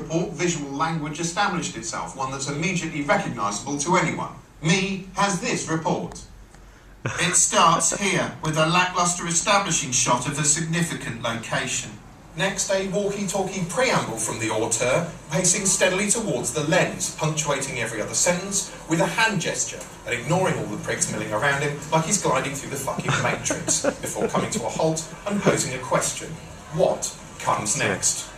report, visual language established itself, one that's immediately recognisable to anyone. Me has this report. It starts here, with a lacklustre establishing shot of a significant location. Next, a walkie-talkie preamble from the auteur, pacing steadily towards the lens, punctuating every other sentence with a hand gesture and ignoring all the prigs milling around him like he's gliding through the fucking Matrix, before coming to a halt and posing a question. What comes next?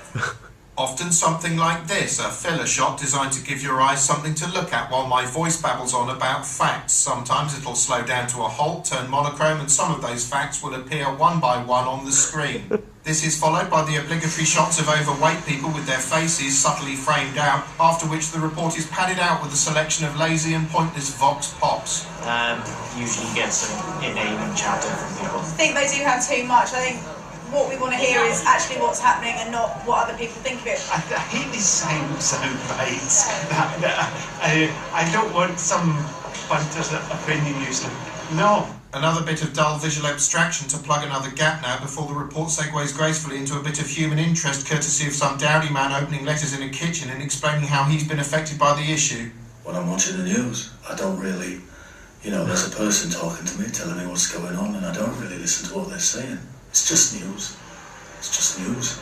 Often something like this, a filler shot designed to give your eyes something to look at while my voice babbles on about facts. Sometimes it'll slow down to a halt, turn monochrome, and some of those facts will appear one by one on the screen. This is followed by the obligatory shots of overweight people with their faces subtly framed out, after which the report is padded out with a selection of lazy and pointless vox pops. Usually get some inane chatter from people. I think they do have too much. I think what we want to hear is actually what's happening and not what other people think of it. I hate these sound bites. I don't want some punter's opinion usually. No. Another bit of dull visual abstraction to plug another gap now before the report segues gracefully into a bit of human interest courtesy of some dowdy man opening letters in a kitchen and explaining how he's been affected by the issue. When I'm watching the news, I don't really, there's a person talking to me, telling me what's going on, and I don't really listen to what they're saying. It's just news. It's just news.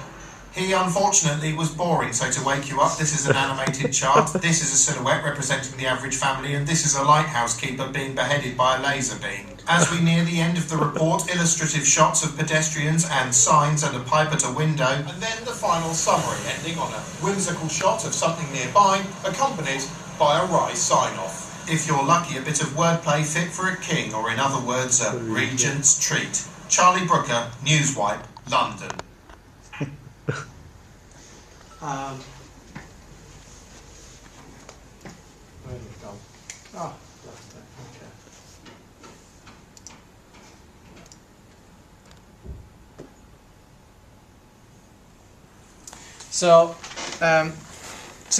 He, unfortunately, was boring, so to wake you up, this is an animated chart, this is a silhouette representing the average family, and this is a lighthouse keeper being beheaded by a laser beam. As we near the end of the report, illustrative shots of pedestrians and signs and a pipe at a window, and then the final summary, ending on a whimsical shot of something nearby, accompanied by a wry sign-off. If you're lucky, a bit of wordplay fit for a king, or in other words, a regent's treat. Charlie Brooker, Newswipe, London. Where did it go? Oh, that's it. Okay. So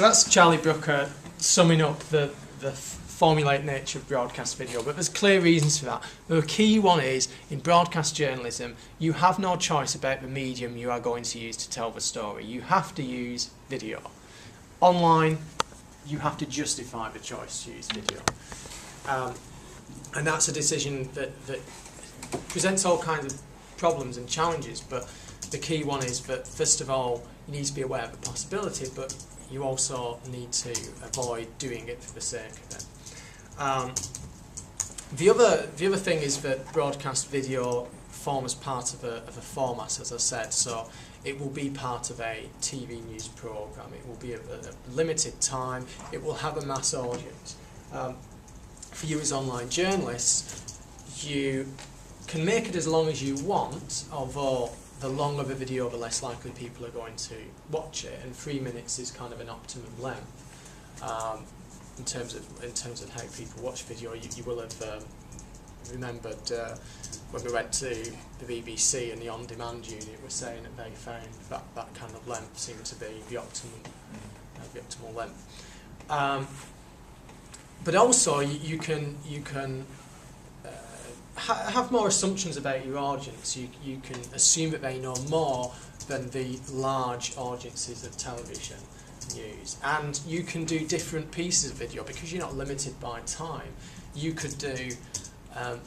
that's Charlie Brooker summing up the formulaic nature of broadcast video, but there's clear reasons for that. The key one is, in broadcast journalism, you have no choice about the medium you are going to use to tell the story. You have to use video. Online, you have to justify the choice to use video. And that's a decision that presents all kinds of problems and challenges, but the key one is that, first of all, you need to be aware of the possibility, but you also need to avoid doing it for the sake of it. The other thing is that broadcast video forms part of a format, as I said, so it will be part of a TV news programme, it will be a limited time, it will have a mass audience. For you as online journalists, you can make it as long as you want, although the longer the video, the less likely people are going to watch it, and 3 minutes is kind of an optimum length. In terms of how people watch video, you will have remembered when we went to the BBC and the on-demand unit were saying that they found that kind of length seemed to be the optimal length. But also you can have more assumptions about your audience. You can assume that they know more than the large audiences of television news, and you can do different pieces of video because you're not limited by time. You could do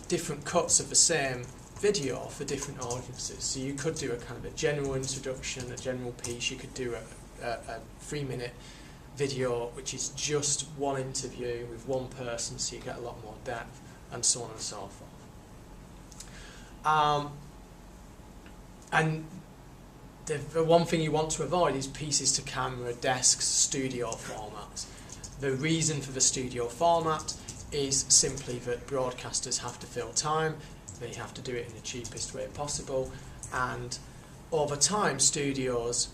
different cuts of the same video for different audiences. So you could do a kind of a general introduction, a general piece. You could do a 3-minute video which is just one interview with one person, so you get a lot more depth, and so on and so forth. And the one thing you want to avoid is pieces to camera, desks, studio formats. The reason for the studio format is simply that broadcasters have to fill time, they have to do it in the cheapest way possible, and over time studios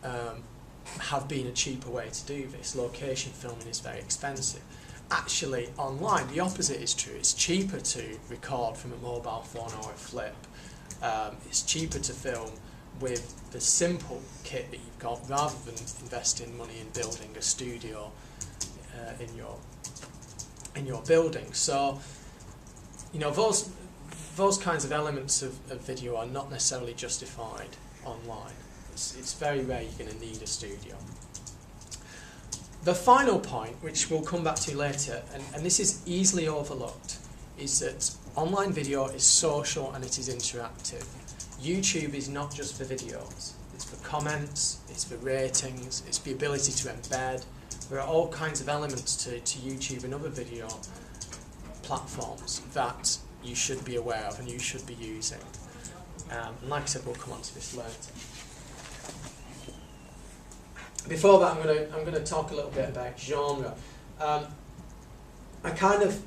have been a cheaper way to do this. Location filming is very expensive. Actually, online, the opposite is true. It's cheaper to record from a mobile phone or a flip. It's cheaper to film with the simple kit that you've got rather than investing money in building a studio in your building. So, those kinds of elements of video are not necessarily justified online. It's very rare you're going to need a studio. The final point, which we'll come back to later, and this is easily overlooked, is that online video is social and it is interactive. YouTube is not just for videos. It's for comments, it's for ratings, it's the ability to embed. There are all kinds of elements to YouTube and other video platforms that you should be aware of and you should be using. And like I said, we'll come on to this later. Before that, I'm going to talk a little bit about genre. I kind of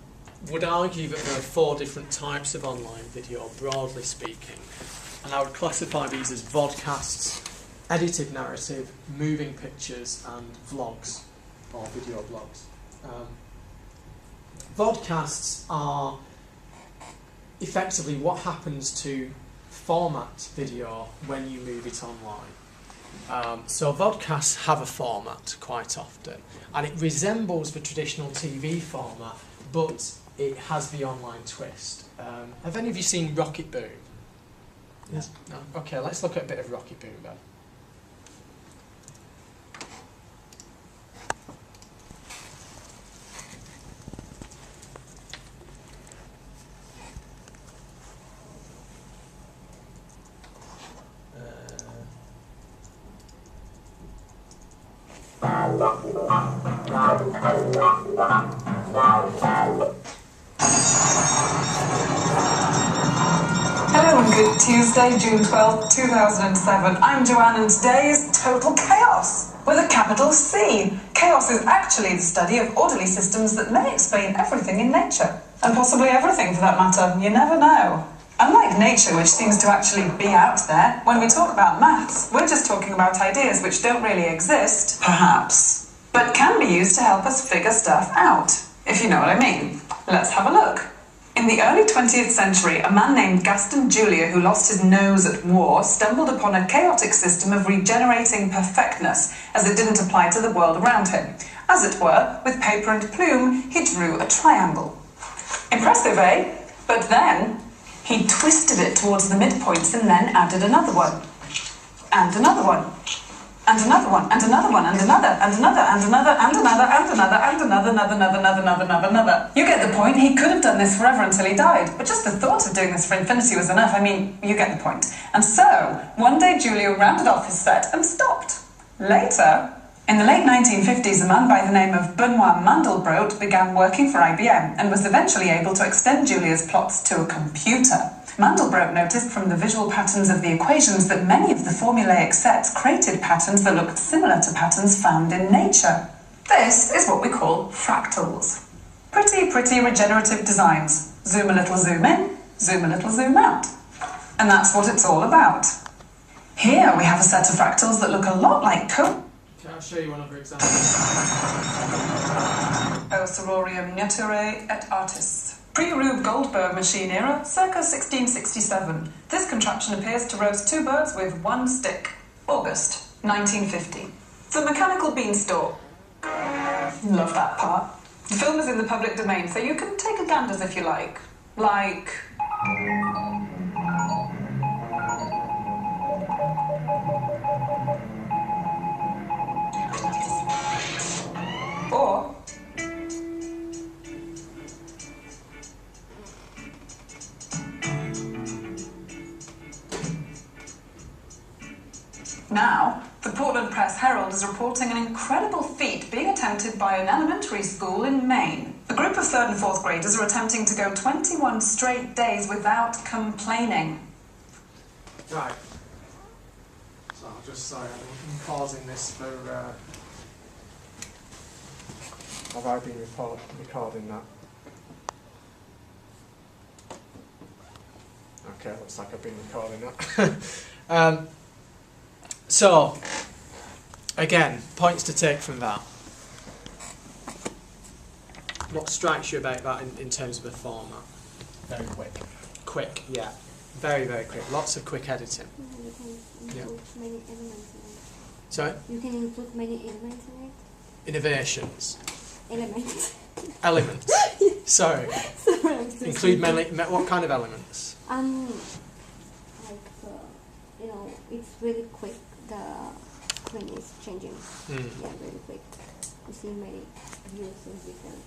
would argue that there are 4 different types of online video, broadly speaking, and I would classify these as vodcasts, edited narrative, moving pictures, and vlogs, or video blogs. Vodcasts are effectively what happens to format video when you move it online. So vodcasts have a format quite often, and it resembles the traditional TV format, but it has the online twist. Have any of you seen Rocket Boom? Yes. No? Okay, let's look at a bit of Rocket Boom then. Hello and good Tuesday, June 12th, 2007. I'm Joanne and today is Total Chaos with a capital C. Chaos is actually the study of orderly systems that may explain everything in nature. And possibly everything for that matter, you never know. Unlike nature, which seems to actually be out there, when we talk about maths, we're just talking about ideas which don't really exist, perhaps, but can be used to help us figure stuff out, if you know what I mean. Let's have a look. In the early 20th century, a man named Gaston Julia, who lost his nose at war, stumbled upon a chaotic system of regenerating perfectness, as it didn't apply to the world around him. As it were, with paper and plume, he drew a triangle. Impressive, eh? But then he twisted it towards the midpoints and then added another one. And another one. And another one, and another one, and another, and another, and another, and another, and another, and another. You get the point. He could have done this forever until he died, but just the thought of doing this for infinity was enough. I mean, you get the point. And so, one day Julia rounded off his set and stopped. Later, in the late 1950s, a man by the name of Benoit Mandelbrot began working for IBM and was eventually able to extend Julia's plots to a computer. Mandelbrot noticed from the visual patterns of the equations that many of the formulaic sets created patterns that looked similar to patterns found in nature. This is what we call fractals. Pretty regenerative designs. Zoom a little, zoom in, zoom a little, zoom out. And that's what it's all about. Here we have a set of fractals that look a lot like code. Can I show you one other example? O sororium nature et artis. Pre-Rube Goldberg machine era, circa 1667. This contraption appears to roast 2 birds with 1 stick. August, 1950. The mechanical beanstalk. Love that part. The film is in the public domain, so you can take a gander if you like. Or now, the Portland Press Herald is reporting an incredible feat being attempted by an elementary school in Maine. A group of 3rd and 4th graders are attempting to go 21 straight days without complaining. Right. So I'll just sorry, I'm pausing this for. Have I been recording that? Okay, looks like I've been recording that. So, again, points to take from that. What strikes you about that in terms of the format? Very quick. Quick, yeah. Very quick. Lots of quick editing. You can Yeah. include many elements in it. Sorry? You can include many elements in it. Innovations. Elements. Elements. Sorry. Sorry, I'm so Include stupid. what kind of elements? It's really quick. The screen is changing. Mm. Yeah, really quick. to see many views every time.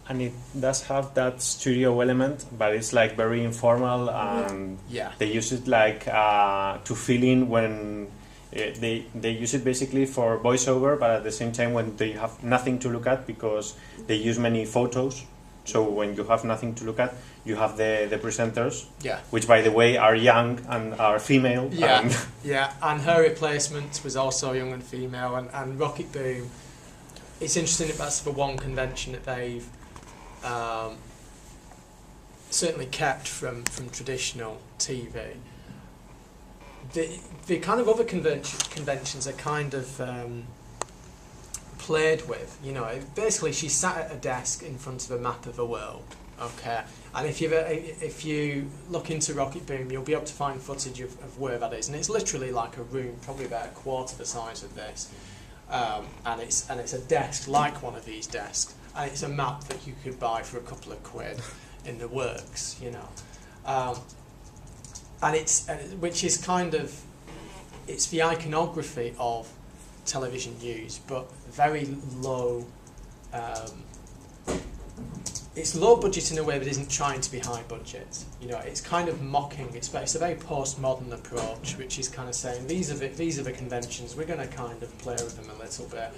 And it does have that studio element, but it's like very informal, and Yeah. they use it like to fill in when they use it basically for voiceover, but at the same time when they have nothing to look at, because they use many photos. So when you have nothing to look at, you have the presenters, Yeah. which by the way are young and are female. Yeah, And yeah, and her replacement was also young and female, and Rocket Boom. It's interesting that that's the one convention that they've certainly kept from traditional TV. The kind of other conventions are kind of played with. You know, basically she sat at a desk in front of a map of the world. Okay, and if you look into Rocket Boom, you'll be able to find footage of where that is, and it's literally like a room, probably about a quarter the size of this, and it's a desk like one of these desks, and it's a map that you could buy for a couple of quid in the works, you know, and which is kind of, it's the iconography of television news, but very low. It's low budget in a way that isn't trying to be high budget. You know, it's kind of mocking. It's a very postmodern approach, which is kind of saying these are the conventions. We're going to kind of play with them a little bit,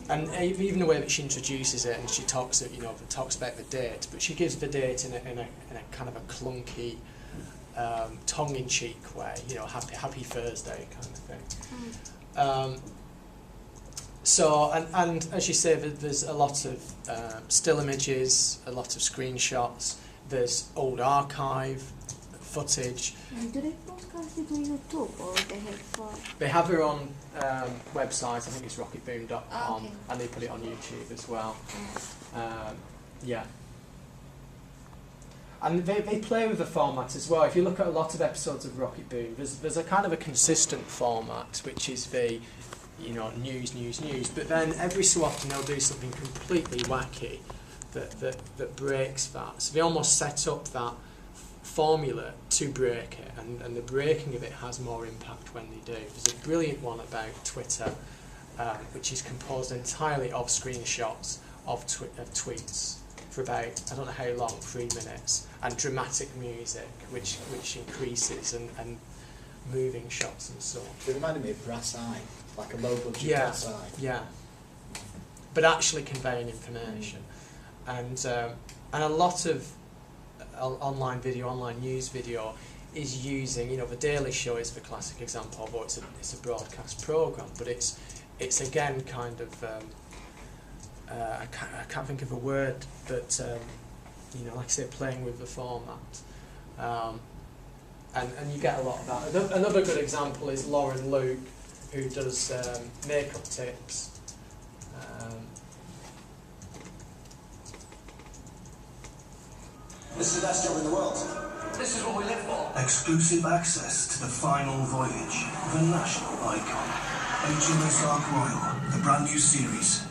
and even the way that she introduces it, and she talks about the date, but she gives the date in a kind of a clunky, tongue-in-cheek way. You know, happy Thursday kind of thing. So, and as you say, there's a lot of still images, a lot of screenshots, there's old archive footage. Do they broadcast it on YouTube or they have... They have their own website, I think it's rocketboom.com, Oh, okay. and they put it on YouTube as well. Yeah. And they play with the format as well. If you look at a lot of episodes of Rocket Boom, there's a kind of a consistent format, which is the, you know, news, but then every so often they'll do something completely wacky that breaks that. So they almost set up that formula to break it, and the breaking of it has more impact when they do. There's a brilliant one about Twitter, which is composed entirely of screenshots of tweets for about, I don't know how long, 3 minutes, and dramatic music, which increases, and moving shots and so on. It reminded me of Brass Eye, like a low budget Brass Eye. Yeah, but actually conveying information, and a lot of online news video is using, you know, the Daily Show is the classic example, although it's a broadcast program, but it's again kind of I can't think of a word, but you know, like I say, playing with the format. And you get a lot of that. Another good example is Lauren Luke, who does makeup tips. This is the best job in the world. This is what we live for. Exclusive access to the final voyage of a national icon. HMS Ark Royal, the brand new series,